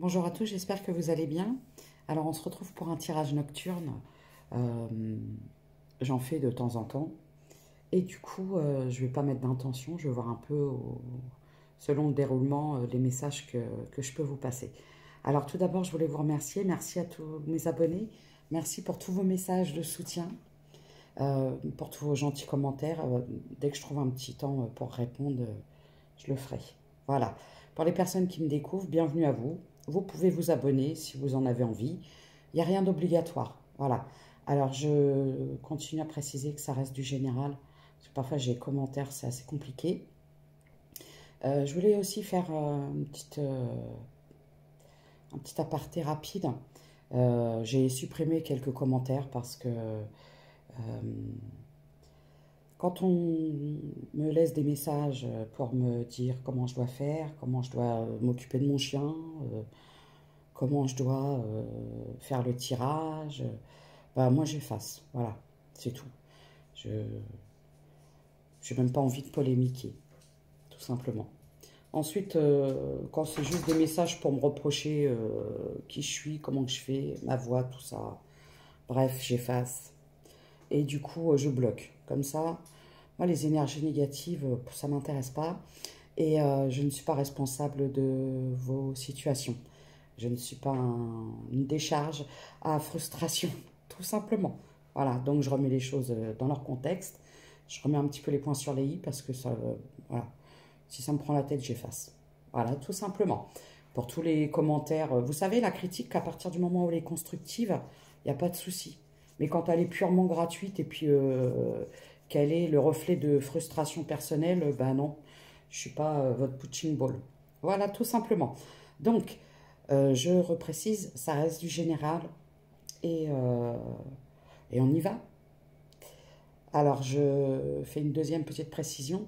Bonjour à tous, j'espère que vous allez bien. Alors on se retrouve pour un tirage nocturne. Euh, J'en fais de temps en temps. Et du coup, je ne vais pas mettre d'intention, je vais voir un peu selon le déroulement les messages que je peux vous passer. Alors tout d'abord, je voulais vous remercier. Merci à tous mes abonnés. Merci pour tous vos messages de soutien, pour tous vos gentils commentaires. Dès que je trouve un petit temps pour répondre, je le ferai. Voilà. Pour les personnes qui me découvrent, bienvenue à vous. Vous pouvez vous abonner si vous en avez envie. Il n'y a rien d'obligatoire. Voilà. Alors, je continue à préciser que ça reste du général. Parce que parfois, j'ai des commentaires, c'est assez compliqué. Je voulais aussi faire un petit aparté rapide. J'ai supprimé quelques commentaires parce que quand on me laisse des messages pour me dire comment je dois faire, comment je dois m'occuper de mon chien, comment je dois faire le tirage, bah, moi j'efface. Voilà, c'est tout. Je n'ai même pas envie de polémiquer, tout simplement. Ensuite, quand c'est juste des messages pour me reprocher qui je suis, comment je fais, ma voix, tout ça, bref, j'efface. Et du coup, je bloque. Comme ça, moi, les énergies négatives, ça ne m'intéresse pas. Et je ne suis pas responsable de vos situations. Je ne suis pas une décharge à frustration, tout simplement. Voilà, donc je remets les choses dans leur contexte. Je remets un petit peu les points sur les i parce que ça, voilà, si ça me prend la tête, j'efface. Voilà, tout simplement. Pour tous les commentaires, vous savez, la critique, à partir du moment où elle est constructive, il n'y a pas de souci. Mais quand elle est purement gratuite et puis qu'elle est le reflet de frustration personnelle, ben non, je ne suis pas votre punching ball. Voilà, tout simplement. Donc, je reprécise, ça reste du général et on y va. Alors, je fais une deuxième petite précision,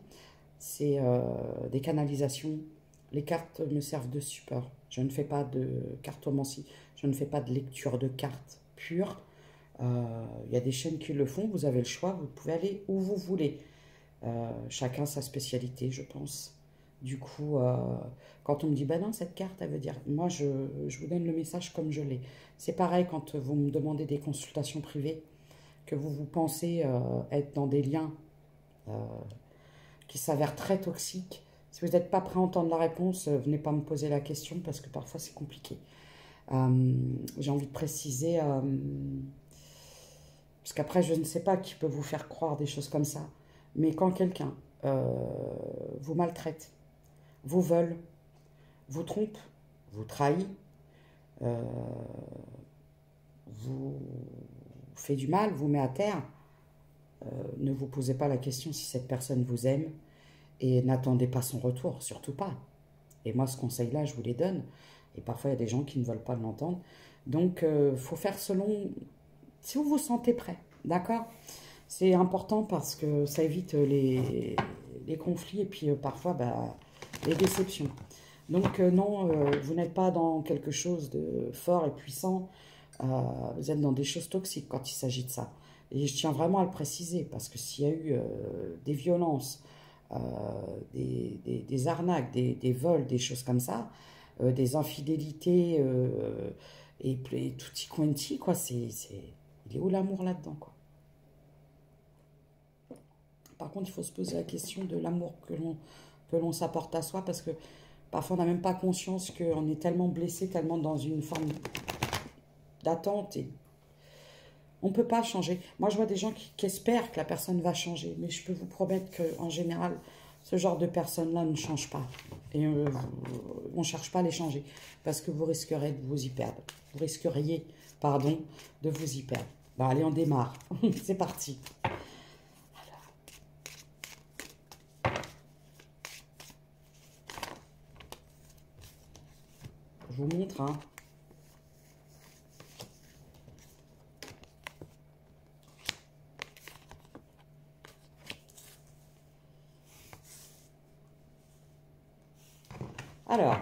c'est des canalisations. Les cartes me servent de support. Je ne fais pas de cartomancie, je ne fais pas de lecture de cartes pures. Il y a des chaînes qui le font, vous avez le choix, vous pouvez aller où vous voulez. Chacun sa spécialité, je pense. Du coup, quand on me dit, bah non, cette carte, elle veut dire, moi, je vous donne le message comme je l'ai. C'est pareil quand vous me demandez des consultations privées, que vous pensez être dans des liens qui s'avèrent très toxiques. Si vous n'êtes pas prêt à entendre la réponse, venez pas me poser la question parce que parfois c'est compliqué. J'ai envie de préciser, parce qu'après je ne sais pas qui peut vous faire croire des choses comme ça, mais quand quelqu'un vous maltraite, vous vole, vous trompe, vous trahit, vous fait du mal, vous met à terre, ne vous posez pas la question si cette personne vous aime et n'attendez pas son retour, surtout pas. Et moi, ce conseil-là, je vous les donne. Et parfois, il y a des gens qui ne veulent pas l'entendre. Donc, il faut faire selon... Si vous vous sentez prêt, d'accord? C'est important parce que ça évite les conflits et puis parfois bah, les déceptions. Donc, non, vous n'êtes pas dans quelque chose de fort et puissant. Vous êtes dans des choses toxiques quand il s'agit de ça. Et je tiens vraiment à le préciser parce que s'il y a eu des violences, des arnaques, des vols, des choses comme ça, des infidélités et tutti quanti, quoi, il est où l'amour là-dedans, quoi. Par contre, il faut se poser la question de l'amour que l'on s'apporte à soi parce que parfois on n'a même pas conscience qu'on est tellement blessé, tellement dans une forme d'attente et on ne peut pas changer. Moi, je vois des gens qui espèrent que la personne va changer, mais je peux vous promettre qu'en général, ce genre de personnes-là ne changent pas. Et on ne cherche pas à les changer, parce que vous risquerez de vous y perdre. Vous risqueriez, pardon, de vous y perdre. Bon, allez, on démarre. C'est parti. Je vous montre, hein. Alors,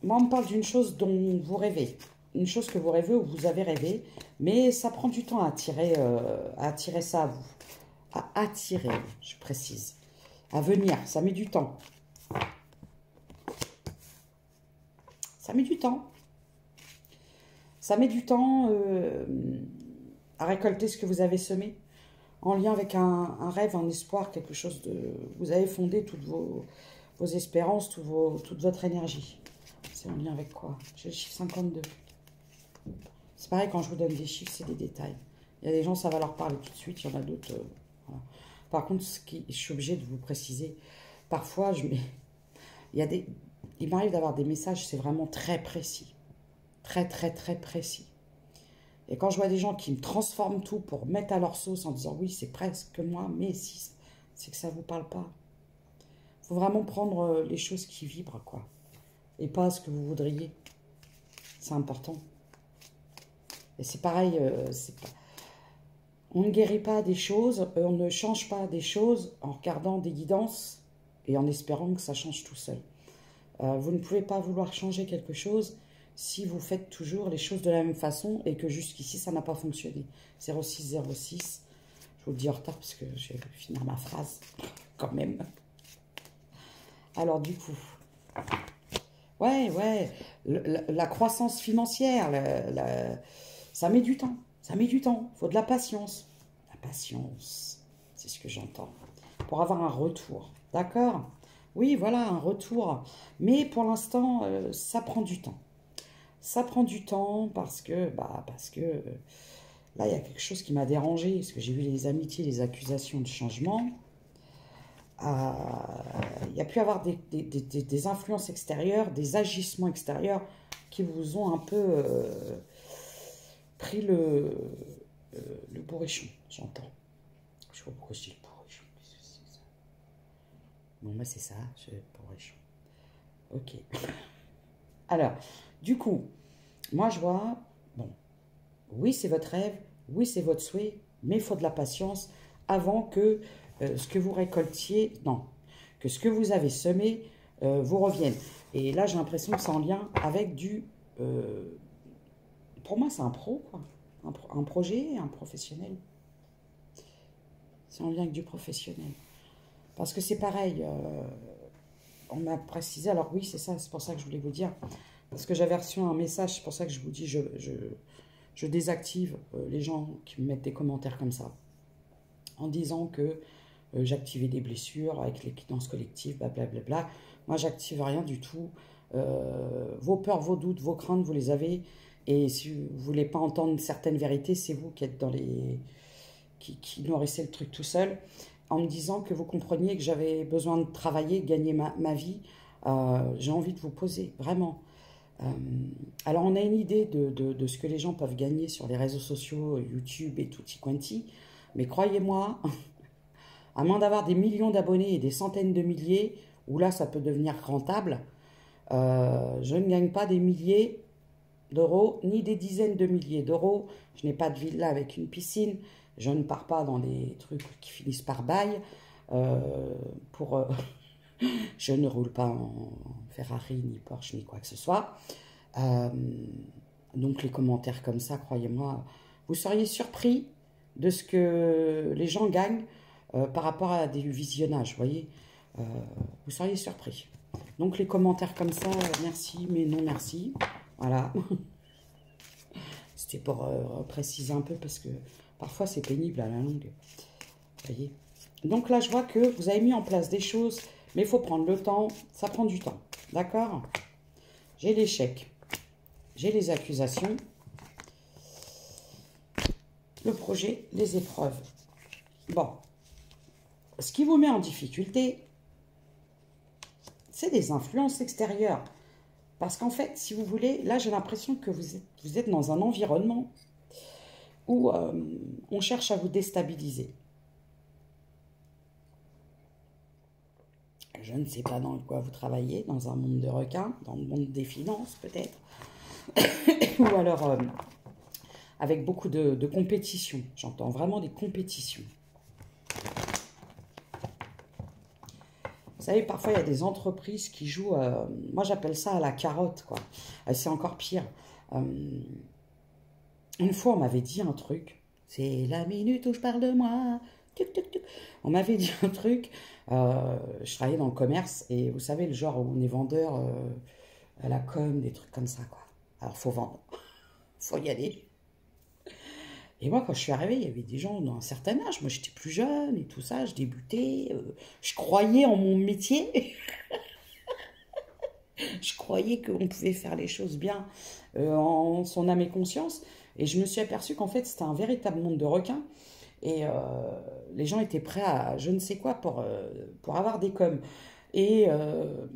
moi, on me parle d'une chose dont vous rêvez. Une chose que vous rêvez ou vous avez rêvé, mais ça prend du temps à attirer ça à vous. À attirer, je précise. À venir, ça met du temps. Ça met du temps. Ça met du temps à récolter ce que vous avez semé, en lien avec un rêve, un espoir, quelque chose de... Vous avez fondé toutes vos espérances, toute votre énergie. C'est en lien avec quoi? J'ai le chiffre 52. C'est pareil, quand je vous donne des chiffres, c'est des détails. Il y a des gens, ça va leur parler tout de suite, il y en a d'autres... voilà. Par contre, je suis obligée de vous préciser, parfois, il m'arrive d'avoir des messages, c'est vraiment très précis. Très, très, très précis. Et quand je vois des gens qui me transforment tout pour mettre à leur sauce en disant « Oui, c'est presque moi, mais si, c'est que ça ne vous parle pas. » Il faut vraiment prendre les choses qui vibrent, quoi. Et pas ce que vous voudriez. C'est important. Et c'est pareil, on ne guérit pas des choses, on ne change pas des choses en regardant des guidances et en espérant que ça change tout seul. Vous ne pouvez pas vouloir changer quelque chose si vous faites toujours les choses de la même façon et que jusqu'ici, ça n'a pas fonctionné. 0606, je vous le dis en retard parce que je vais finir ma phrase quand même. Alors du coup, ouais, la croissance financière, ça met du temps. Ça met du temps, il faut de la patience. La patience, c'est ce que j'entends. Pour avoir un retour, d'accord? Oui, voilà, un retour. Mais pour l'instant, ça prend du temps. Ça prend du temps parce que là, il y a quelque chose qui m'a dérangé. Parce que j'ai vu les amitiés, les accusations de changement. Il y a pu y avoir des influences extérieures, des agissements extérieurs qui vous ont un peu... pris le bourrichon, j'entends. Je sais pas pourquoi je dis le bourrichon. C'est ça. Bon, moi c'est ça, je bourrichon. Ok. Alors, du coup, moi je vois, bon, oui c'est votre rêve, oui c'est votre souhait, mais il faut de la patience avant que ce que vous récoltiez, non, que ce que vous avez semé vous revienne. Et là j'ai l'impression que c'est en lien avec du... pour moi, c'est un pro, quoi. Un projet, un professionnel. C'est en lien avec du professionnel. Parce que c'est pareil, on m'a précisé, alors oui, c'est ça, c'est pour ça que je voulais vous dire. Parce que j'avais reçu un message, c'est pour ça que je vous dis, je désactive les gens qui me mettent des commentaires comme ça. En disant que j'activais des blessures avec les guidances collectives, blablabla. Moi, j'active rien du tout. Vos peurs, vos doutes, vos craintes, vous les avez. Et si vous ne voulez pas entendre certaines vérités, c'est vous qui êtes dans les... qui nourrissez le truc tout seul, en me disant que vous compreniez que j'avais besoin de travailler, gagner ma vie. J'ai envie de vous poser, vraiment. Alors, on a une idée de ce que les gens peuvent gagner sur les réseaux sociaux, YouTube et tutti quanti, mais croyez-moi, à moins d'avoir des millions d'abonnés et des centaines de milliers, où là, ça peut devenir rentable, je ne gagne pas des milliers d'euros, ni des dizaines de milliers d'euros. Je n'ai pas de villa avec une piscine. Je ne pars pas dans des trucs qui finissent par bail. Je ne roule pas en Ferrari, ni Porsche, ni quoi que ce soit. Donc les commentaires comme ça, croyez-moi, vous seriez surpris de ce que les gens gagnent par rapport à des visionnages, vous voyez. Vous seriez surpris. Donc les commentaires comme ça, merci, mais non merci. Voilà. C'était pour préciser un peu parce que parfois c'est pénible à la longue. Vous voyez. Donc là, je vois que vous avez mis en place des choses, mais il faut prendre le temps. Ça prend du temps. D'accord? J'ai l'échec. J'ai les accusations. Le projet, les épreuves. Bon. Ce qui vous met en difficulté, c'est des influences extérieures. Parce qu'en fait, si vous voulez, là, j'ai l'impression que vous êtes dans un environnement où on cherche à vous déstabiliser. Je ne sais pas dans quoi vous travaillez, dans un monde de requins, dans le monde des finances peut-être, ou alors avec beaucoup de compétition. J'entends vraiment des compétitions. Vous savez, parfois, il y a des entreprises qui jouent, moi j'appelle ça à la carotte, quoi. C'est encore pire. Une fois, on m'avait dit un truc, c'est la minute où je parle de moi. Tuc, tuc, tuc. On m'avait dit un truc, je travaillais dans le commerce, et vous savez, le genre où on est vendeur, à la com, des trucs comme ça, quoi. Alors, faut vendre, faut y aller. Et moi, quand je suis arrivée, il y avait des gens d'un certain âge. Moi, j'étais plus jeune et tout ça, je débutais. Je croyais en mon métier. Je croyais qu'on pouvait faire les choses bien en son âme et conscience. Et je me suis aperçue qu'en fait, c'était un véritable monde de requins. Et les gens étaient prêts à je ne sais quoi pour avoir des coms. Et, euh,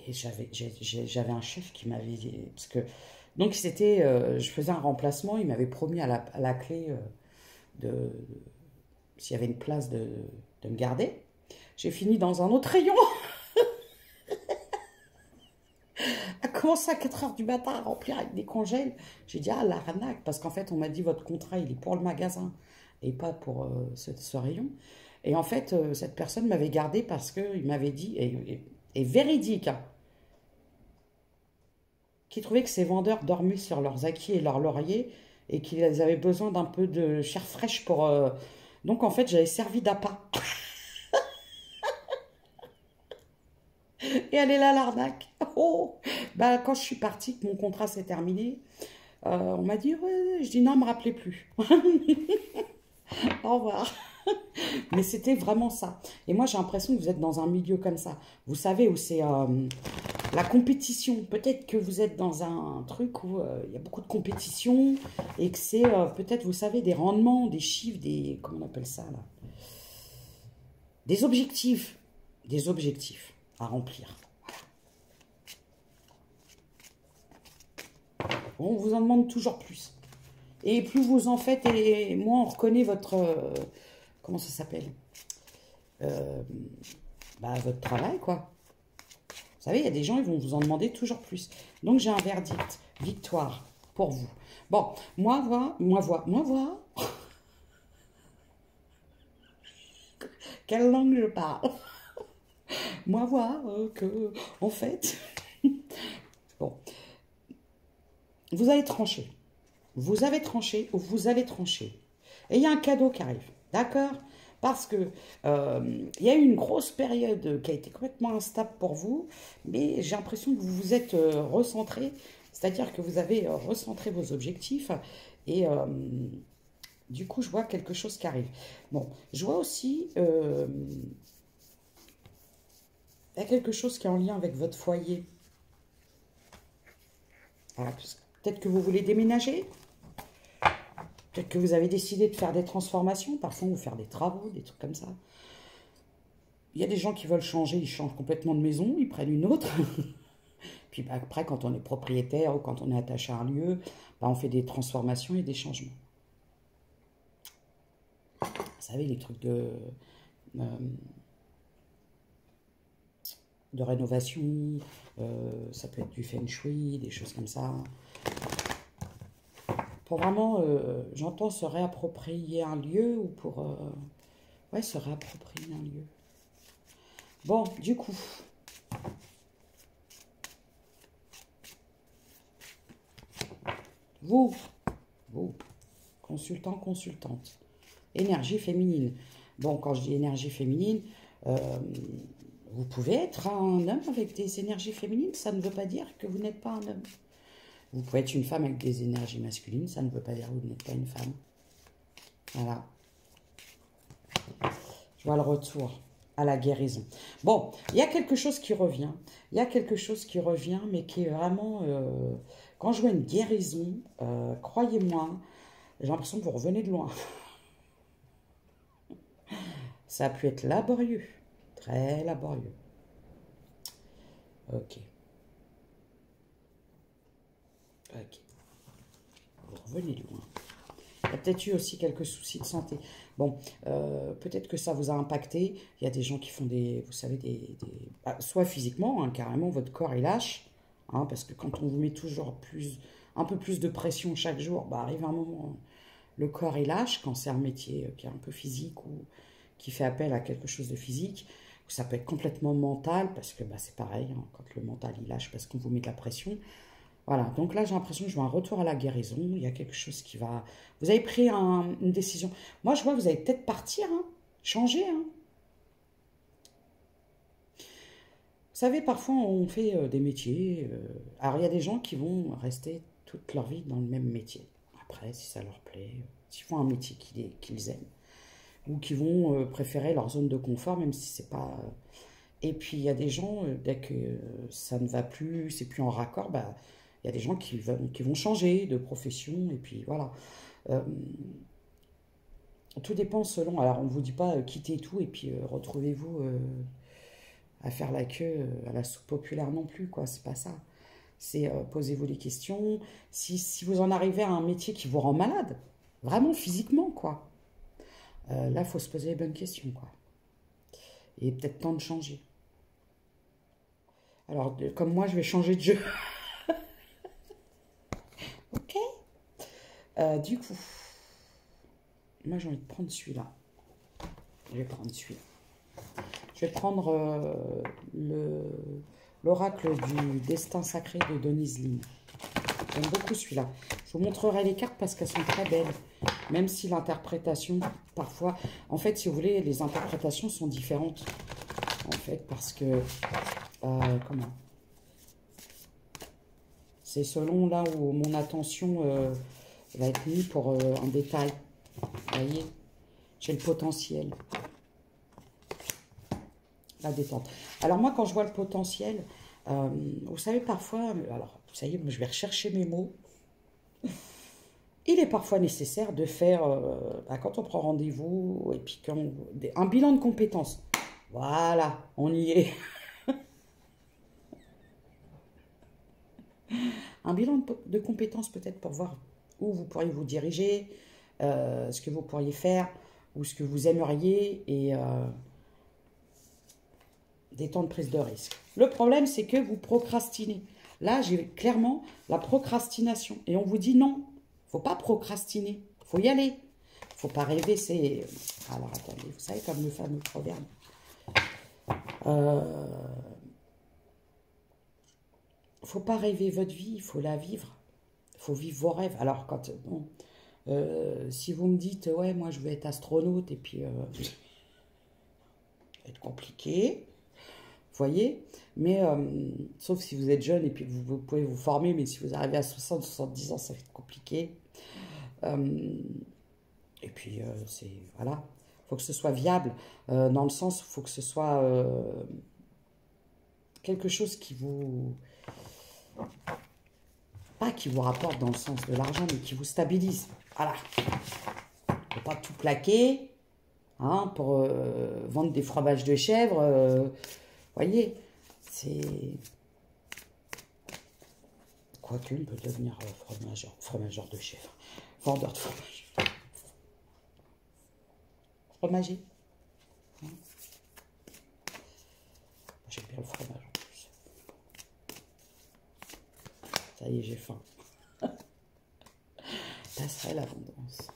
et j'avais un chef qui m'avait dit... Parce que, donc, c'était, je faisais un remplacement. Il m'avait promis à la clé de s'il y avait une place de me garder. J'ai fini dans un autre rayon. A commencé à 4 heures du matin à remplir avec des congèles. J'ai dit, ah, l'arnaque, parce qu'en fait, on m'a dit, votre contrat, il est pour le magasin et pas pour ce rayon. Et en fait, cette personne m'avait gardé parce qu'il m'avait dit, et véridique, hein, qu'il trouvait que ces vendeurs dormaient sur leurs acquis et leurs lauriers et qu'ils avaient besoin d'un peu de chair fraîche pour... Donc, en fait, j'avais servi d'appât. Et elle est là, l'arnaque. Oh, bah, quand je suis partie, que mon contrat s'est terminé, on m'a dit, ouais, je dis non, me rappelez plus. Au revoir. Mais c'était vraiment ça. Et moi, j'ai l'impression que vous êtes dans un milieu comme ça. Vous savez où c'est la compétition. Peut-être que vous êtes dans un truc où il y a beaucoup de compétition et que c'est peut-être, vous savez, des rendements, des chiffres, des... Comment on appelle ça, là? Des objectifs. Des objectifs à remplir. On vous en demande toujours plus. Et plus vous en faites, et moins on reconnaît votre... comment ça s'appelle bah, votre travail, quoi. Vous savez, il y a des gens, ils vont vous en demander toujours plus. Donc, j'ai un verdict. Victoire pour vous. Bon, moi, vois. Quelle langue je parle? Moi, vois que, en fait... Bon, vous allez trancher. Vous avez tranché ou vous allez trancher. Et il y a un cadeau qui arrive. D'accord? Parce que il y a eu une grosse période qui a été complètement instable pour vous, mais j'ai l'impression que vous vous êtes recentré, c'est-à-dire que vous avez recentré vos objectifs, et du coup, je vois quelque chose qui arrive. Bon, je vois aussi, il y a quelque chose qui est en lien avec votre foyer. Voilà, peut-être que vous voulez déménager. Peut-être que vous avez décidé de faire des transformations, parfois ou faire des travaux, des trucs comme ça. Il y a des gens qui veulent changer, ils changent complètement de maison, ils prennent une autre. Puis bah, après, quand on est propriétaire ou quand on est attaché à un lieu, bah, on fait des transformations et des changements. Vous savez, les trucs de rénovation, ça peut être du feng shui, des choses comme ça. Pour vraiment, j'entends se réapproprier un lieu ou pour... ouais, se réapproprier un lieu. Bon, du coup... Vous, consultant, consultante, énergie féminine. Bon, quand je dis énergie féminine, vous pouvez être un homme avec des énergies féminines, ça ne veut pas dire que vous n'êtes pas un homme. Vous pouvez être une femme avec des énergies masculines, ça ne veut pas dire que vous n'êtes pas une femme. Voilà. Je vois le retour à la guérison. Bon, il y a quelque chose qui revient. Il y a quelque chose qui revient, mais qui est vraiment... quand je vois une guérison, croyez-moi, j'ai l'impression que vous revenez de loin. Ça a pu être laborieux. Très laborieux. Ok. Ok. Vous revenez de loin. Il y a peut-être eu aussi quelques soucis de santé. Bon, peut-être que ça vous a impacté. Il y a des gens qui font des, vous savez, bah, soit physiquement, hein, carrément, votre corps, il lâche. Hein, parce que quand on vous met toujours un peu plus de pression chaque jour, bah, arrive un moment, le corps, il lâche. Quand c'est un métier qui est un peu physique ou qui fait appel à quelque chose de physique, ça peut être complètement mental, parce que bah, c'est pareil, hein, quand le mental, il lâche parce qu'on vous met de la pression. Voilà, donc là, j'ai l'impression que je vois un retour à la guérison. Il y a quelque chose qui va... Vous avez pris une décision. Moi, je vois que vous allez peut-être partir, hein, changer. Hein. savez, parfois on fait des métiers. Alors il y a des gens qui vont rester toute leur vie dans le même métier. Après, si ça leur plaît, s'ils font un métier qu'ils aiment, ou qui vont préférer leur zone de confort, même si c'est pas. Et puis il y a des gens, dès que ça ne va plus, c'est plus en raccord, bah, il y a des gens qui vont changer de profession, et puis voilà. Euh, Tout dépend selon. Alors, on ne vous dit pas quittez tout et puis retrouvez-vous à faire la queue à la soupe populaire non plus, quoi. C'est pas ça. C'est posez-vous des questions. Si vous en arrivez à un métier qui vous rend malade, vraiment physiquement, quoi, là, il faut se poser les bonnes questions, quoi. Et peut-être temps de changer. Alors, comme moi, je vais changer de jeu. Ok. Du coup, moi, j'ai envie de prendre celui-là. Je vais prendre celui-là. Je vais prendre l'oracle du destin sacré de Denise Line. J'aime beaucoup celui-là. Je vous montrerai les cartes parce qu'elles sont très belles. Même si l'interprétation, parfois... En fait, si vous voulez, les interprétations sont différentes. En fait, parce que... comment? C'est selon là où mon attention va être mise pour un détail. Vous voyez? J'ai le potentiel. La détente. Alors moi, quand je vois le potentiel, vous savez, parfois, alors, ça y est, je vais rechercher mes mots. Il est parfois nécessaire de faire, quand on prend rendez-vous, et puis un bilan de compétences. Voilà, on y est. Un bilan de compétences peut-être pour voir où vous pourriez vous diriger, ce que vous pourriez faire, ou ce que vous aimeriez, et des temps de prise de risque. Le problème, c'est que vous procrastinez. Là, j'ai clairement la procrastination. Et on vous dit non, il ne faut pas procrastiner, il faut y aller. Il ne faut pas rêver, c'est... Alors, attendez, vous savez, comme le fameux proverbe. Il ne faut pas rêver votre vie, il faut la vivre. Il faut vivre vos rêves. Alors, quand... Bon, si vous me dites, ouais, moi, je veux être astronaute, et puis... ça va être compliqué. Voyez, mais sauf si vous êtes jeune et puis vous pouvez vous former, mais si vous arrivez à 60, 70 ans, ça va être compliqué. Et puis, c'est, voilà, il faut que ce soit viable, dans le sens où il faut que ce soit quelque chose qui vous, pas qui vous rapporte dans le sens de l'argent, mais qui vous stabilise. Voilà, il ne faut pas tout plaquer, hein, pour vendre des fromages de chèvre. Voyez, c'est... Quoique, on peut devenir fromageur de chèvre. Vendeur de fromage. Fromager. Hein, j'aime bien le fromage en plus. Ça y est, j'ai faim. Ça serait l'abondance.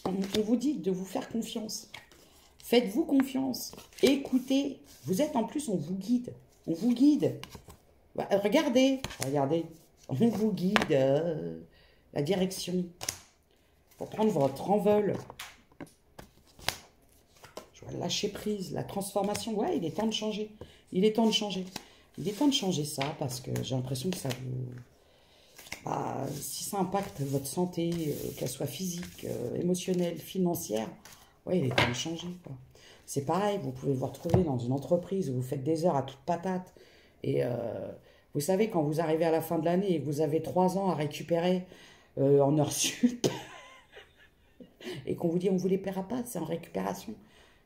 On vous dit de vous faire confiance. Faites-vous confiance. Écoutez. Vous êtes en plus, on vous guide. On vous guide. Bah, regardez. On vous guide la direction pour prendre votre envol. Je vois lâcher prise, la transformation. Ouais, il est temps de changer. Il est temps de changer. Il est temps de changer ça parce que j'ai l'impression que ça vous... Bah, si ça impacte votre santé, qu'elle soit physique, émotionnelle, financière, ouais, il est temps de changer, quoi. C'est pareil, vous pouvez vous retrouver dans une entreprise où vous faites des heures à toute patate. Et vous savez, quand vous arrivez à la fin de l'année et que vous avez 3 ans à récupérer en heures sup, et qu'on vous dit on ne vous les paiera pas, c'est en récupération.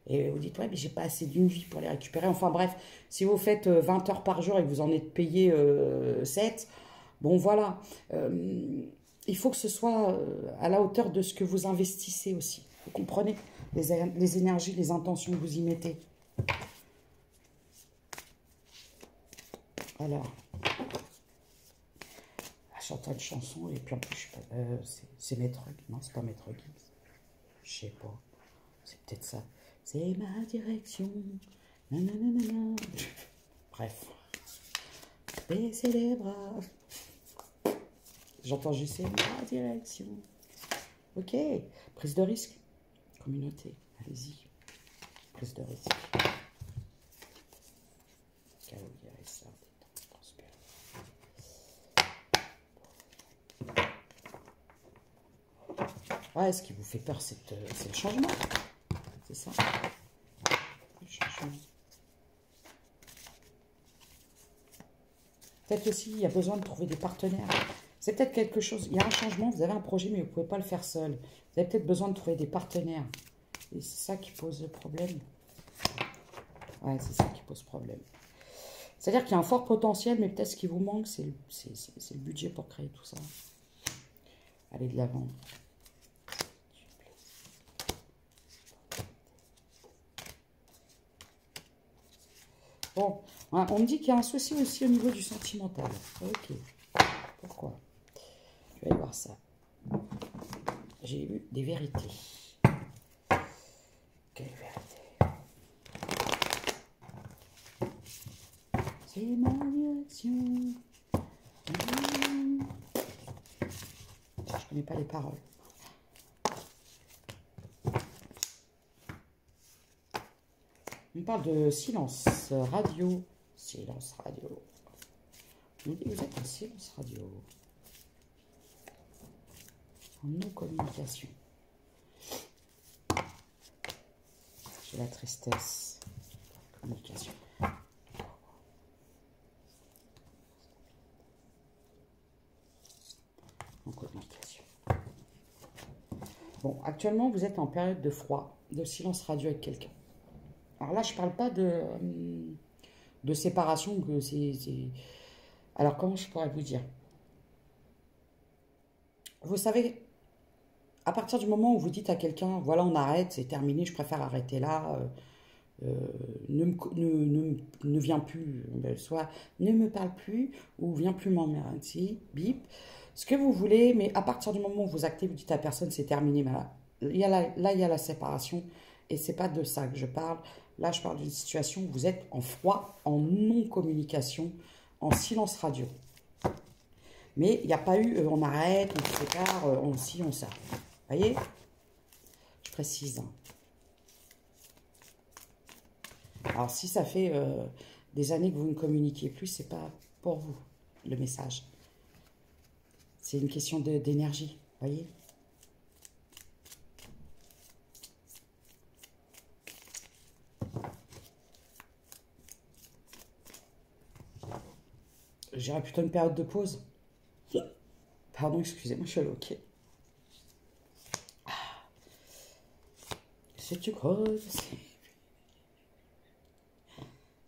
Et vous dites, ouais, mais j'ai pas assez d'une vie pour les récupérer. Enfin bref, si vous faites 20 heures par jour et que vous en êtes payé 7, bon voilà. Il faut que ce soit à la hauteur de ce que vous investissez aussi. Vous comprenez les énergies, les intentions que vous y mettez. Alors, je chante une chanson et puis en plus, c'est Maître... Non, c'est pas Maître Gims. Je sais pas. C'est peut-être ça. C'est ma direction. Nanana. Bref. Baissez les bras. J'entends juste c'est ma direction. Ok. Prise de risque. Communauté. Allez-y. Prise de risque. Ouais, ce qui vous fait peur, c'est le changement. C'est ça. Le changement. Peut-être aussi, il y a besoin de trouver des partenaires. C'est peut-être quelque chose, il y a un changement, vous avez un projet, mais vous ne pouvez pas le faire seul. Vous avez peut-être besoin de trouver des partenaires. Et c'est ça qui pose le problème. Ouais, c'est ça qui pose problème. C'est-à-dire qu'il y a un fort potentiel, mais peut-être ce qui vous manque, c'est le budget pour créer tout ça. Allez de l'avant. Bon, on me dit qu'il y a un souci aussi au niveau du sentimental. Ok. Pourquoi? Je vais aller voir ça. J'ai eu des vérités. Quelle vérité? C'est ma direction. Je connais pas les paroles. On parle de silence radio. Silence radio. On dit vous êtes en silence radio. En non-communication. J'ai la tristesse. Communication. En communication. Bon, actuellement, vous êtes en période de froid, de silence radio avec quelqu'un. Alors là, je ne parle pas de séparation. Alors, comment je pourrais vous dire? Vous savez, à partir du moment où vous dites à quelqu'un, voilà, on arrête, c'est terminé, je préfère arrêter là, ne viens plus, soit ne me parle plus, ou viens plus m'emmerder, bip, ce que vous voulez, mais à partir du moment où vous actez, vous dites à personne, c'est terminé, mais là, il y a la séparation, et c'est pas de ça que je parle. Là, je parle d'une situation où vous êtes en froid, en non-communication, en silence radio. Mais il n'y a pas eu on arrête, on se sépare, on ci, on ça. Vous voyez? Je précise. Alors, si ça fait des années que vous ne communiquez plus, c'est pas pour vous, le message. C'est une question d'énergie, vous voyez? J'irais plutôt une période de pause. Pardon, excusez-moi, je suis loquée. Si tu creuses,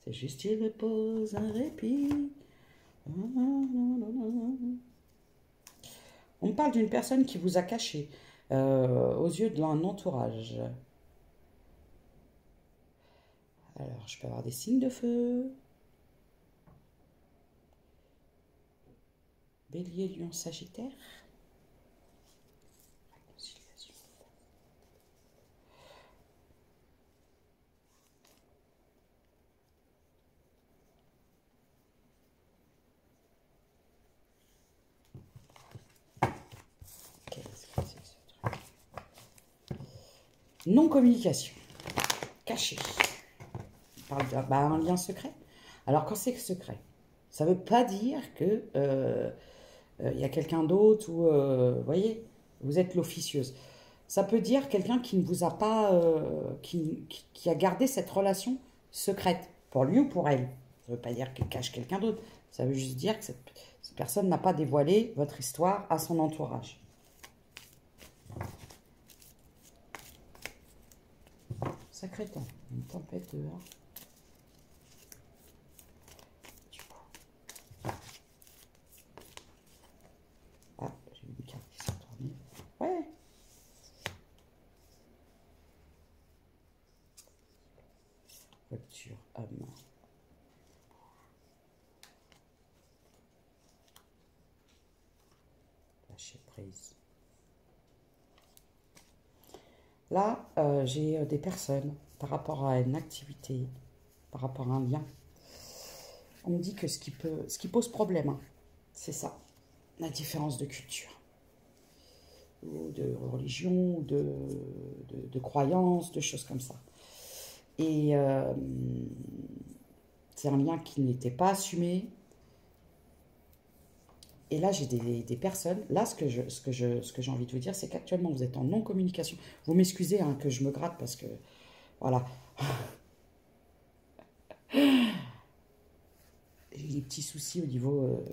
c'est juste une pause, un répit. On me parle d'une personne qui vous a caché aux yeux d'un entourage. Alors, je peux avoir des signes de feu. Bélier, Lion, Sagittaire. Réconciliation. Qu'est-ce que c'est que ce truc? Non-communication. Caché. On parle d'un lien secret. Alors, quand c'est secret, ça ne veut pas dire que y a quelqu'un d'autre ou, vous voyez, vous êtes l'officieuse. Ça peut dire quelqu'un qui ne vous a pas, qui a gardé cette relation secrète, pour lui ou pour elle. Ça ne veut pas dire qu'il cache quelqu'un d'autre. Ça veut juste dire que cette personne n'a pas dévoilé votre histoire à son entourage. Sacré temps, une tempête dehors. Ah, j'ai une carte qui s'est tournée. Ouais. Voiture, homme. Lâcher prise. Là, j'ai des personnes par rapport à une activité, par rapport à un lien. On me dit que ce qui pose problème, hein, c'est ça, la différence de culture, ou de religion, ou de croyance, de choses comme ça. Et c'est un lien qui n'était pas assumé. Et là, j'ai des personnes. Là, ce que j'ai envie de vous dire, c'est qu'actuellement, vous êtes en non-communication. Vous m'excusez hein, que je me gratte parce que, voilà, j'ai des petits soucis au niveau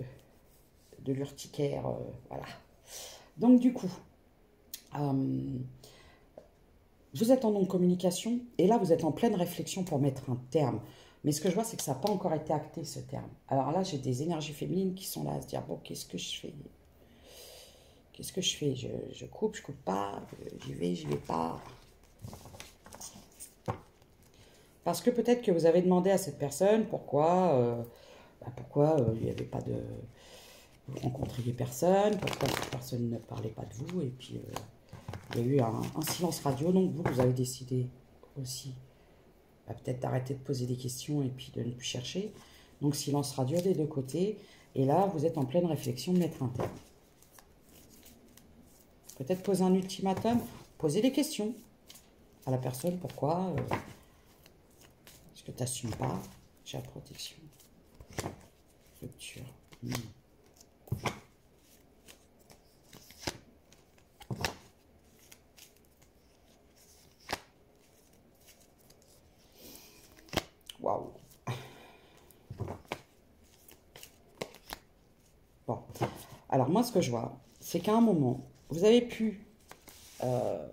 de l'urticaire. Voilà. Donc, du coup, vous êtes en non-communication et là, vous êtes en pleine réflexion pour mettre un terme. Mais ce que je vois, c'est que ça n'a pas encore été acté, ce terme. Alors là, j'ai des énergies féminines qui sont là à se dire, bon, qu'est-ce que je fais? Qu'est-ce que je fais? Je coupe pas, j'y vais pas. Parce que peut-être que vous avez demandé à cette personne pourquoi il n'y avait pas de... Vous rencontriez personne, pourquoi cette personne ne parlait pas de vous, et puis il y a eu un silence radio, donc vous avez décidé aussi peut-être d'arrêter de poser des questions et puis de ne plus chercher. Donc silence radio des deux côtés, et là vous êtes en pleine réflexion de mettre un terme. Peut-être poser un ultimatum, poser des questions à la personne, pourquoi est-ce que tu n'assumes pas? J'ai la protection. Rupture. Waouh. Bon. Alors moi, ce que je vois, c'est qu'à un moment, vous avez pu... Là,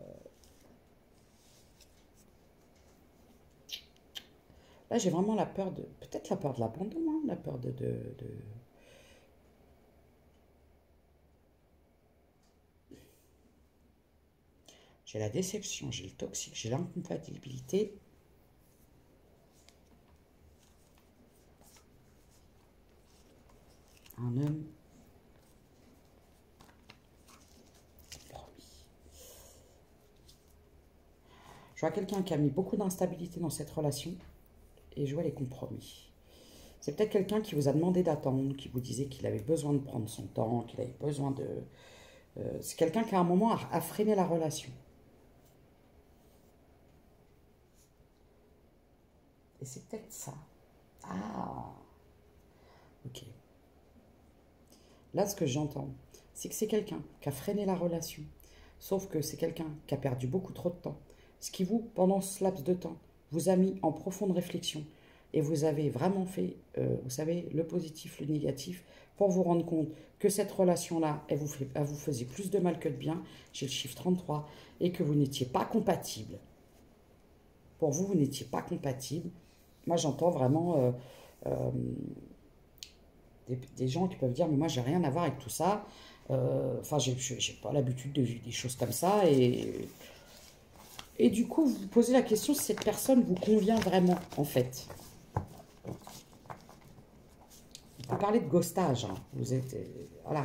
j'ai vraiment la peur de... Peut-être la peur de l'abandon, hein, la peur de... J'ai la déception, j'ai le toxique, j'ai l'incompatibilité. Un homme. Je vois quelqu'un qui a mis beaucoup d'instabilité dans cette relation et je vois les compromis. C'est peut-être quelqu'un qui vous a demandé d'attendre, qui vous disait qu'il avait besoin de prendre son temps, qu'il avait besoin de... c'est quelqu'un qui à un moment a freiné la relation. Et c'est peut-être ça. Ah, ok. Là, ce que j'entends, c'est que c'est quelqu'un qui a freiné la relation. Sauf que c'est quelqu'un qui a perdu beaucoup trop de temps. Ce qui vous, pendant ce laps de temps, vous a mis en profonde réflexion. Et vous avez vraiment fait, vous savez, le positif, le négatif, pour vous rendre compte que cette relation-là, elle vous faisait plus de mal que de bien. J'ai le chiffre 33. Et que vous n'étiez pas compatible. Pour vous, vous n'étiez pas compatible. Moi, j'entends vraiment des gens qui peuvent dire, mais moi, j'ai rien à voir avec tout ça. Enfin, j'ai pas l'habitude de vivre des choses comme ça. Et du coup, vous vous posez la question si cette personne vous convient vraiment, en fait. Vous parlez de ghostage. Hein. Vous êtes... voilà.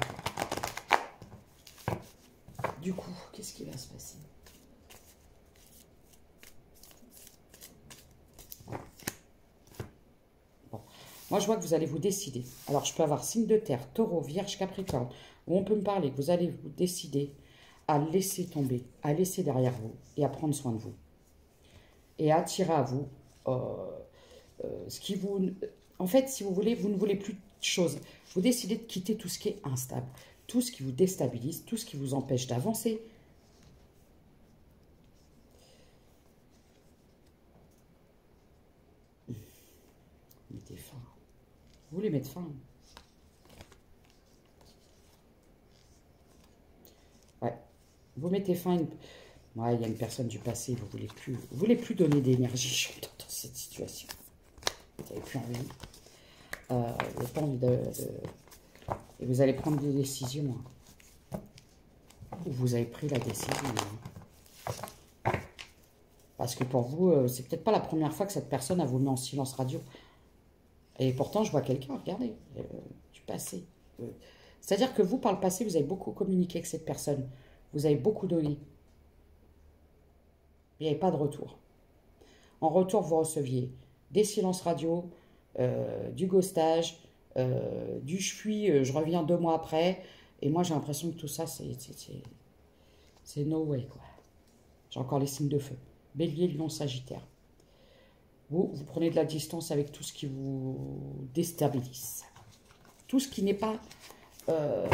Du coup, qu'est-ce qui va se passer? Bon. Moi, je vois que vous allez vous décider. Alors, je peux avoir signe de terre, taureau, vierge, capricorne. Ou on peut me parler que vous allez vous décider à laisser tomber, à laisser derrière vous et à prendre soin de vous. Et à attirer à vous ce qui vous... En fait, si vous voulez, vous ne voulez plus de choses. Vous décidez de quitter tout ce qui est instable, tout ce qui vous déstabilise, tout ce qui vous empêche d'avancer. Mettez fin. Vous voulez mettre fin. Ouais. Vous mettez fin. Ouais, il y a une personne du passé, vous voulez plus donner d'énergie dans cette situation. Vous n'avez plus envie. Vous n'avez pas envie et vous allez prendre des décisions. Hein. Ou vous avez pris la décision. Hein. Parce que pour vous, c'est peut-être pas la première fois que cette personne a vous mis en silence radio. Et pourtant, je vois quelqu'un, regardez, du passé. C'est-à-dire que vous, par le passé, vous avez beaucoup communiqué avec cette personne. Vous avez beaucoup donné. Il n'y avait pas de retour. En retour, vous receviez des silences radio, du ghostage, du je fuis, je reviens 2 mois après. Et moi, j'ai l'impression que tout ça, c'est no way, quoi. J'ai encore les signes de feu. Bélier, Lion, Sagittaire. Vous prenez de la distance avec tout ce qui vous déstabilise. Tout ce qui n'est pas euh,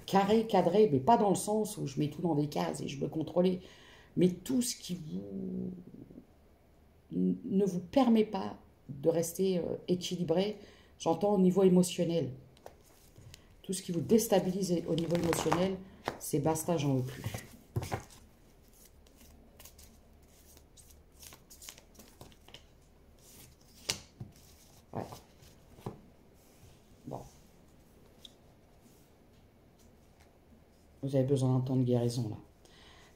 carré, cadré, mais pas dans le sens où je mets tout dans des cases et je veux contrôler, mais tout ce qui ne vous permet pas de rester équilibré, j'entends au niveau émotionnel. Tout ce qui vous déstabilise au niveau émotionnel, c'est basta, j'en veux plus. Voilà. Bon. Vous avez besoin d'un temps de guérison, là.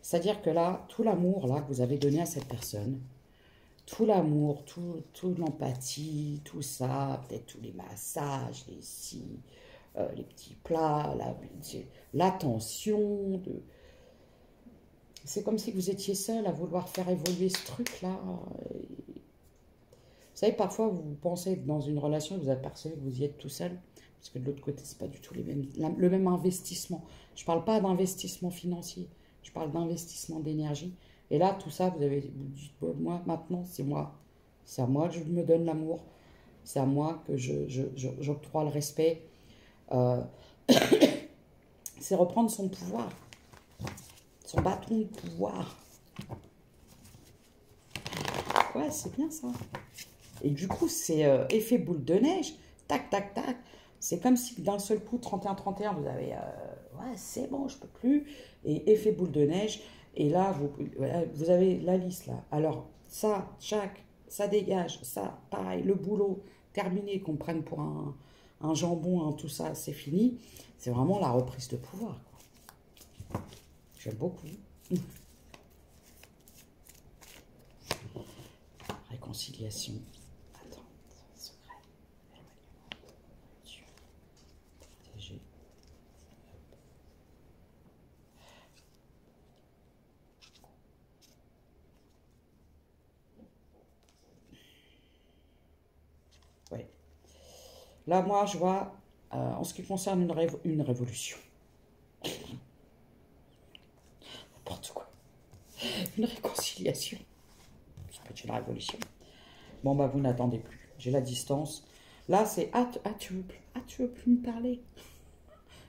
C'est-à-dire que là, tout l'amour là que vous avez donné à cette personne, tout l'amour, tout l'empathie, tout ça, peut-être tous les massages, les si, les petits plats, l'attention. C'est comme si vous étiez seul à vouloir faire évoluer ce truc-là. Vous savez, parfois, vous pensez être dans une relation et vous apercevez que vous y êtes tout seul. Parce que de l'autre côté, ce n'est pas du tout le même investissement. Je ne parle pas d'investissement financier. Je parle d'investissement d'énergie. Et là, tout ça, vous dites, bon, moi, maintenant, c'est moi. C'est à moi que je me donne l'amour. C'est à moi que j'octroie le respect. C'est reprendre son pouvoir. Son bâton de pouvoir. Ouais, c'est bien ça. Et du coup, c'est effet boule de neige. Tac, tac, tac. C'est comme si d'un seul coup, 31-31, vous avez... ouais, c'est bon, je peux plus. Et effet boule de neige. Et là, vous avez la liste, là. Alors, ça, ça dégage. Ça, pareil, le boulot, terminé, qu'on prenne pour un jambon, tout ça, c'est fini. C'est vraiment la reprise de pouvoir, quoi. J'aime beaucoup. Réconciliation. Attends, secret. Protéger. Ouais. Là, moi, je vois, en ce qui concerne une révolution. N'importe quoi. Une réconciliation. Ça peut être une révolution. Bon, bah, vous n'attendez plus. J'ai la distance. Là, c'est tu veux plus me parler.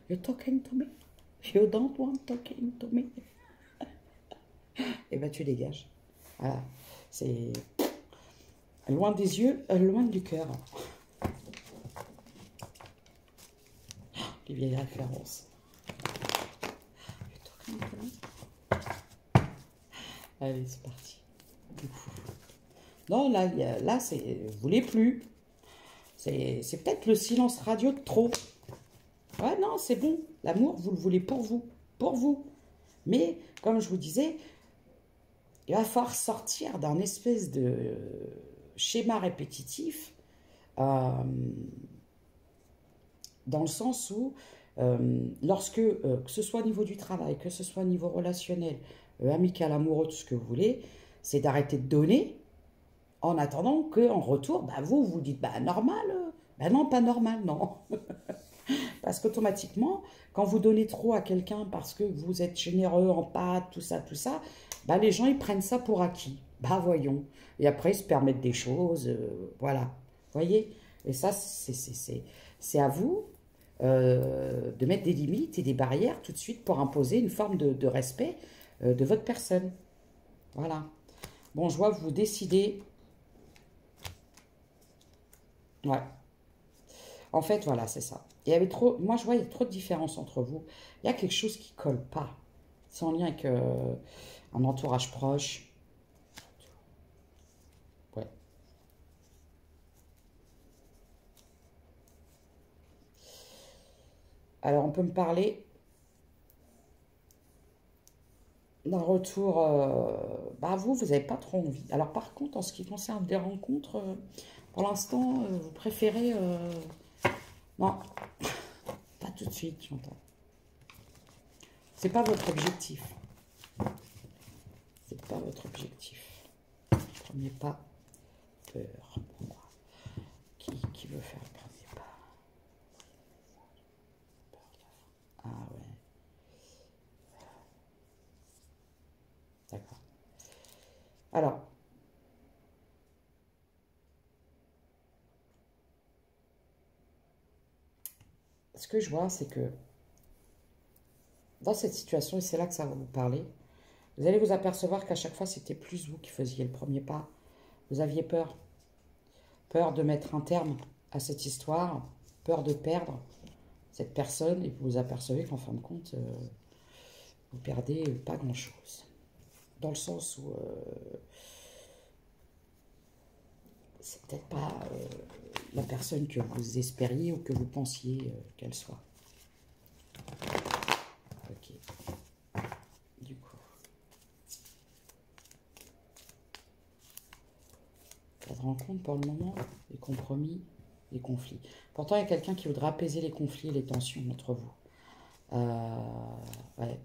You're talking to me. You don't want talking to me. Et ben, tu dégages. Voilà. C'est loin des yeux, loin du cœur. Les vieilles références. You're talking to me. Allez, c'est parti. Non, là c'est... Vous voulez plus. C'est peut-être le silence radio de trop. Ouais, non, c'est bon. L'amour, vous le voulez pour vous. Pour vous. Mais, comme je vous disais, il va falloir sortir d'un espèce de schéma répétitif dans le sens où, lorsque, que ce soit au niveau du travail, que ce soit au niveau relationnel, amical, amoureux, tout ce que vous voulez, c'est d'arrêter de donner en attendant qu'en retour, bah, vous dites, bah, normal. Bah non, pas normal, non. Parce qu'automatiquement, quand vous donnez trop à quelqu'un parce que vous êtes généreux, en pâte, tout ça, bah les gens, ils prennent ça pour acquis. Bah voyons. Et après, ils se permettent des choses, voilà. Voyez. Et ça, c'est à vous de mettre des limites et des barrières tout de suite pour imposer une forme de respect de votre personne. Voilà. Bon, je vois que vous décidez. Ouais. En fait, voilà, c'est ça. Il y avait trop, moi, je vois, il y a trop de différence entre vous. Il y a quelque chose qui colle pas. C'est en lien avec un entourage proche. Ouais. Alors, on peut me parler d'un retour. Bah, vous n'avez pas trop envie. Alors, par contre, en ce qui concerne des rencontres, pour l'instant, vous préférez. Non, pas tout de suite, j'entends. C'est pas votre objectif. C'est pas votre objectif. Premier pas, peur pour moi. Qui veut faire le premier pas? Peur de la fin. Ah ouais. D'accord. Alors, ce que je vois, c'est que dans cette situation, et c'est là que ça va vous parler, vous allez vous apercevoir qu'à chaque fois, c'était plus vous qui faisiez le premier pas. Vous aviez peur. Peur de mettre un terme à cette histoire, peur de perdre cette personne, et vous vous apercevez qu'en fin de compte, vous perdez pas grand-chose. Dans le sens où c'est peut-être pas la personne que vous espériez ou que vous pensiez qu'elle soit. Ok. Du coup. Pas de rencontre pour le moment, des compromis, des conflits. Pourtant, il y a quelqu'un qui voudra apaiser les conflits et les tensions entre vous. Ouais.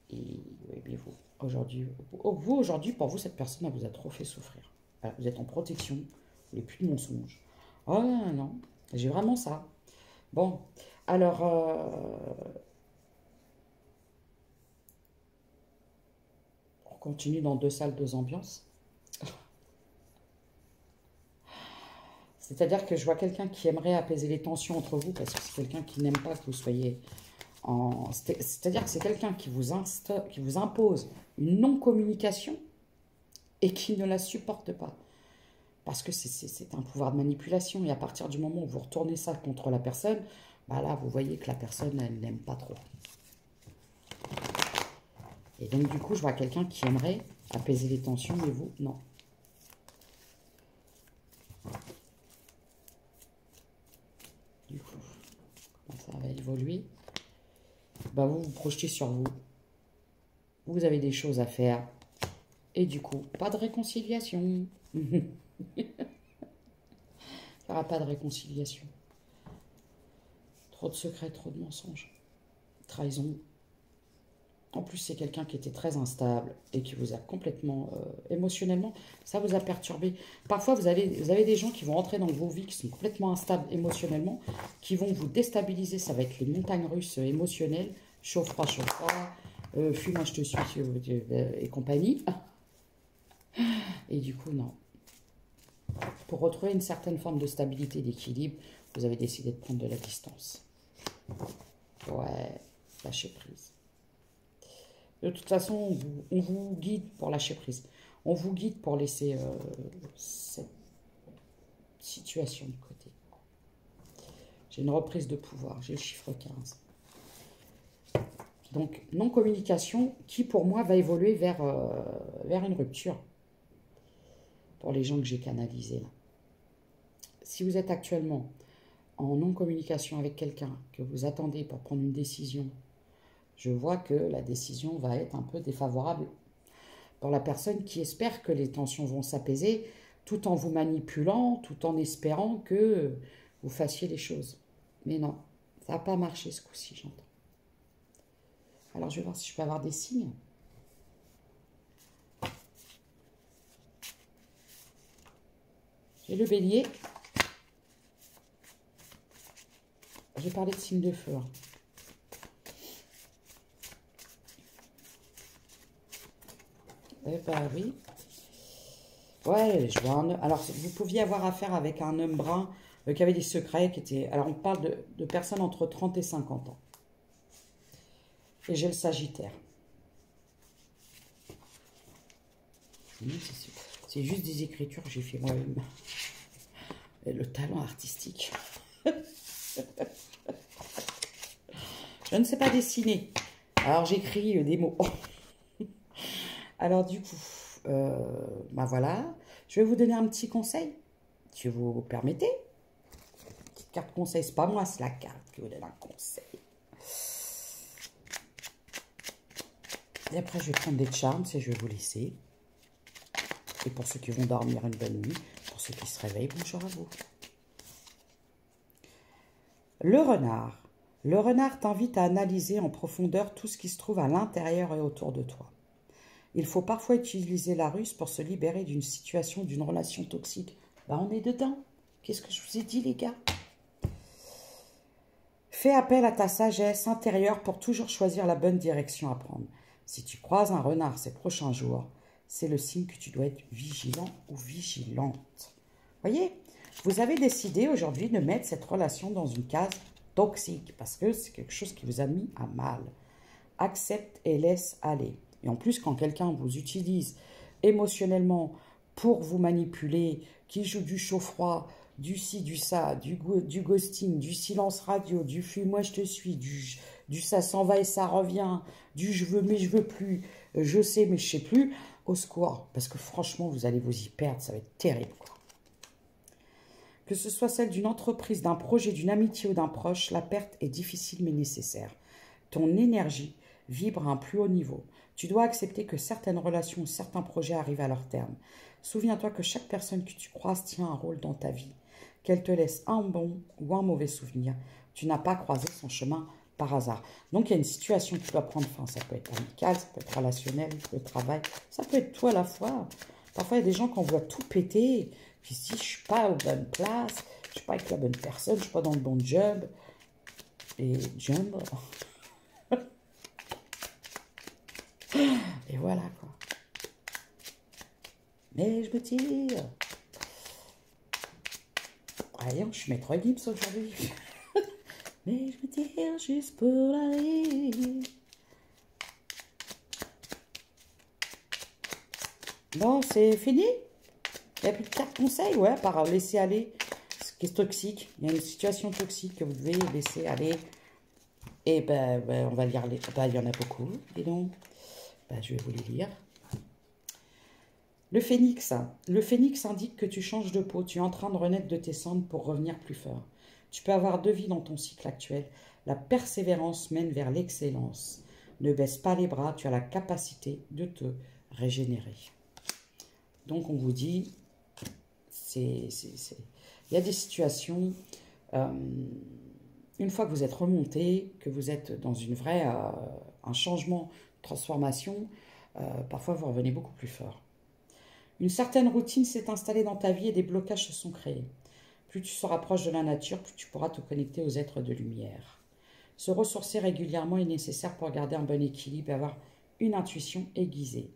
Et oui, mais vous, aujourd'hui, pour vous, cette personne, elle vous a trop fait souffrir. Voilà, vous êtes en protection, vous n'avez plus de mensonges. Oh non, non, j'ai vraiment ça. Bon, alors, on continue dans 2 salles, 2 ambiances. C'est-à-dire que je vois quelqu'un qui aimerait apaiser les tensions entre vous parce que c'est quelqu'un qui n'aime pas que vous soyez en... C'est-à-dire que c'est quelqu'un qui vous impose une non-communication et qui ne la supporte pas. Parce que c'est un pouvoir de manipulation. Et à partir du moment où vous retournez ça contre la personne, bah là, vous voyez que la personne, elle n'aime pas trop. Et donc, du coup, je vois quelqu'un qui aimerait apaiser les tensions, mais vous, non. Du coup, comment ça va évoluer? Bah, vous vous projetez sur vous. Vous avez des choses à faire. Et du coup, pas de réconciliation. Il n'y aura pas de réconciliation. Trop de secrets, trop de mensonges. Trahison. En plus, c'est quelqu'un qui était très instable et qui vous a complètement, émotionnellement, ça vous a perturbé. Parfois, vous avez des gens qui vont rentrer dans vos vies, qui sont complètement instables émotionnellement, qui vont vous déstabiliser. Ça va être les montagnes russes émotionnelles, chaud-froid, fuis-moi, je te suis, et compagnie. Et du coup, non. Pour retrouver une certaine forme de stabilité, d'équilibre, vous avez décidé de prendre de la distance. Ouais, lâcher prise. De toute façon, on vous guide pour lâcher prise. On vous guide pour laisser cette situation de côté. J'ai une reprise de pouvoir. J'ai le chiffre 15. Donc, non-communication qui, pour moi, va évoluer vers une rupture. Pour les gens que j'ai canalisés là. Si vous êtes actuellement en non-communication avec quelqu'un, que vous attendez pour prendre une décision, je vois que la décision va être un peu défavorable pour la personne qui espère que les tensions vont s'apaiser tout en vous manipulant, tout en espérant que vous fassiez les choses. Mais non, ça n'a pas marché ce coup-ci, j'entends. Alors, je vais voir si je peux avoir des signes. J'ai le bélier. J'ai parlé de signes de feu. Hein. Eh ben oui. Ouais, je vois un homme. Alors, vous pouviez avoir affaire avec un homme brun qui avait des secrets, qui était... Alors, on parle de personnes entre 30 et 50 ans. Et j'ai le Sagittaire. C'est juste des écritures que j'ai fait moi-même. Le talent artistique. Je ne sais pas dessiner. Alors, j'écris des mots. Alors, du coup, ben voilà. Je vais vous donner un petit conseil, si vous permettez. Petite carte conseil, c'est pas moi, c'est la carte qui vous donne un conseil. Et après, je vais prendre des charms et je vais vous laisser. Et pour ceux qui vont dormir, une bonne nuit. Pour ceux qui se réveillent, bonjour à vous. Le renard. Le renard t'invite à analyser en profondeur tout ce qui se trouve à l'intérieur et autour de toi. Il faut parfois utiliser la ruse pour se libérer d'une situation, d'une relation toxique. Ben, on est dedans. Qu'est-ce que je vous ai dit, les gars? Fais appel à ta sagesse intérieure pour toujours choisir la bonne direction à prendre. Si tu croises un renard ces prochains jours, c'est le signe que tu dois être vigilant ou vigilante. Voyez, Vous avez décidé aujourd'hui de mettre cette relation dans une case toxique parce que c'est quelque chose qui vous a mis à mal. Accepte et laisse aller. Et en plus, quand quelqu'un vous utilise émotionnellement pour vous manipuler, qui joue du chaud-froid, du ci, du ça, du ghosting, du silence radio, du fuis-moi je te suis, du ça s'en va et ça revient, du je veux mais je veux plus, je sais mais je sais plus, au secours. Parce que franchement, vous allez vous y perdre, ça va être terrible, quoi. Que ce soit celle d'une entreprise, d'un projet, d'une amitié ou d'un proche, la perte est difficile mais nécessaire. Ton énergie vibre à un plus haut niveau. Tu dois accepter que certaines relations ou certains projets arrivent à leur terme. Souviens-toi que chaque personne que tu croises tient un rôle dans ta vie. Qu'elle te laisse un bon ou un mauvais souvenir, tu n'as pas croisé son chemin par hasard. Donc il y a une situation qui doit prendre fin. Ça peut être amical, ça peut être relationnel, le travail, ça peut être tout à la fois. Parfois il y a des gens qui voient tout péter, puis si je ne suis pas aux bonnes places, je ne suis pas avec la bonne personne, je ne suis pas dans le bon job. Et job. Et voilà, quoi. Mais je me tire. Allez, je suis maître Gims aujourd'hui. Mais je me tire juste pour la vie. Bon, c'est fini. Il n'y a plus de cartes conseils, ouais, par laisser aller ce qui est toxique. Il y a une situation toxique que vous devez laisser aller. Et ben on va lire les... Ben, il y en a beaucoup, dis donc. Ben, je vais vous les lire. Le phénix. Le phénix indique que tu changes de peau. Tu es en train de renaître de tes cendres pour revenir plus fort. Tu peux avoir deux vies dans ton cycle actuel. La persévérance mène vers l'excellence. Ne baisse pas les bras. Tu as la capacité de te régénérer. Donc, on vous dit, il y a des situations... une fois que vous êtes remonté, que vous êtes dans une vraie, un changement, transformation, parfois vous revenez beaucoup plus fort. Une certaine routine s'est installée dans ta vie et des blocages se sont créés. Plus tu seras proche de la nature, plus tu pourras te connecter aux êtres de lumière. Se ressourcer régulièrement est nécessaire pour garder un bon équilibre et avoir une intuition aiguisée.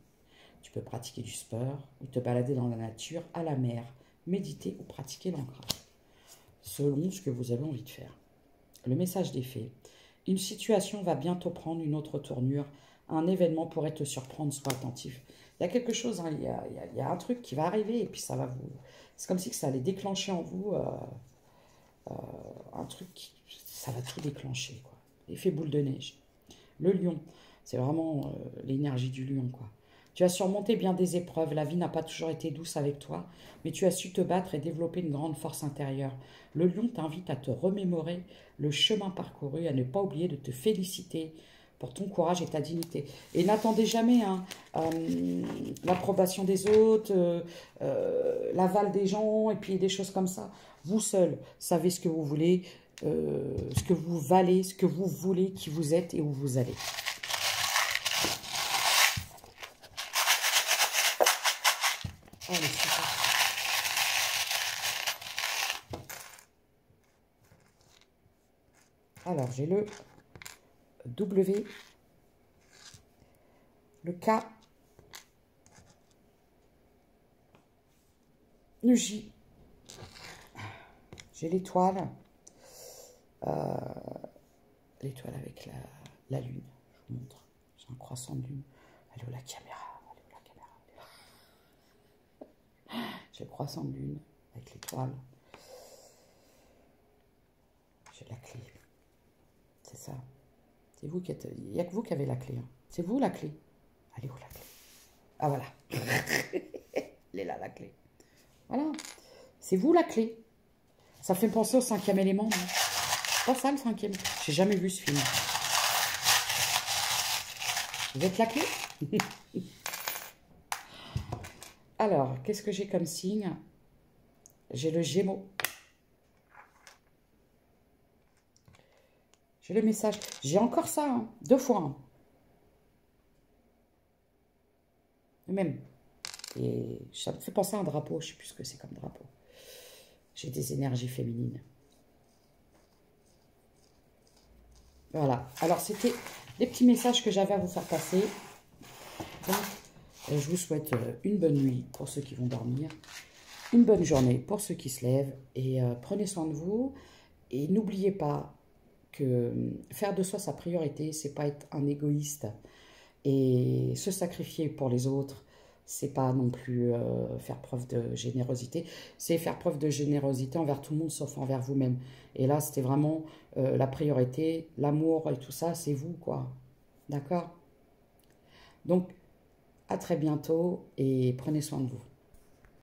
Tu peux pratiquer du sport ou te balader dans la nature, à la mer, méditer ou pratiquer l'ancrage, selon ce que vous avez envie de faire. Le message des fées. Une situation va bientôt prendre une autre tournure. Un événement pourrait te surprendre, sois attentif. Il y a quelque chose, hein, il y a un truc qui va arriver et puis ça va vous... C'est comme si ça allait déclencher en vous un truc ça va tout déclencher, quoi. L'effet boule de neige. Le lion, c'est vraiment l'énergie du lion, quoi. Tu as surmonté bien des épreuves, la vie n'a pas toujours été douce avec toi, mais tu as su te battre et développer une grande force intérieure. Le lion t'invite à te remémorer le chemin parcouru, à ne pas oublier de te féliciter pour ton courage et ta dignité. Et n'attendez jamais l'approbation des autres, l'aval des gens, et puis des choses comme ça. Vous seul savez ce que vous voulez, ce que vous valez, ce que vous voulez, qui vous êtes et où vous allez. Allez, super. Alors, j'ai le W, le K, le J. J'ai l'étoile. L'étoile avec la lune. Je vous montre. J'ai un croissant de lune. Elle est où la caméra? Elle est où la caméra? J'ai le croissant de lune avec l'étoile. J'ai la clé. C'est ça. C'est vous qui êtes... Il n'y a que vous qui avez la clé. Hein. C'est vous la clé. Elle est où la clé? Ah voilà. Elle est là la clé. Voilà. C'est vous la clé. Ça fait penser au 5e élément. Non, pas ça le 5e. J'ai jamais vu ce film. Vous êtes la clé? Alors, qu'est-ce que j'ai comme signe? J'ai le Gémeaux. J'ai le message. J'ai encore ça, hein, 2 fois. Hein. Même. Et ça me fait penser à un drapeau. Je ne sais plus ce que c'est comme drapeau. J'ai des énergies féminines. Voilà. Alors, c'était les petits messages que j'avais à vous faire passer. Donc, je vous souhaite une bonne nuit pour ceux qui vont dormir. une bonne journée pour ceux qui se lèvent et prenez soin de vous. Et n'oubliez pas que faire de soi sa priorité, c'est pas être un égoïste. Et se sacrifier pour les autres, c'est pas non plus faire preuve de générosité. C'est faire preuve de générosité envers tout le monde sauf envers vous-même. Et là, c'était vraiment la priorité, l'amour et tout ça, c'est vous, quoi. D'accord? Donc, à très bientôt et prenez soin de vous.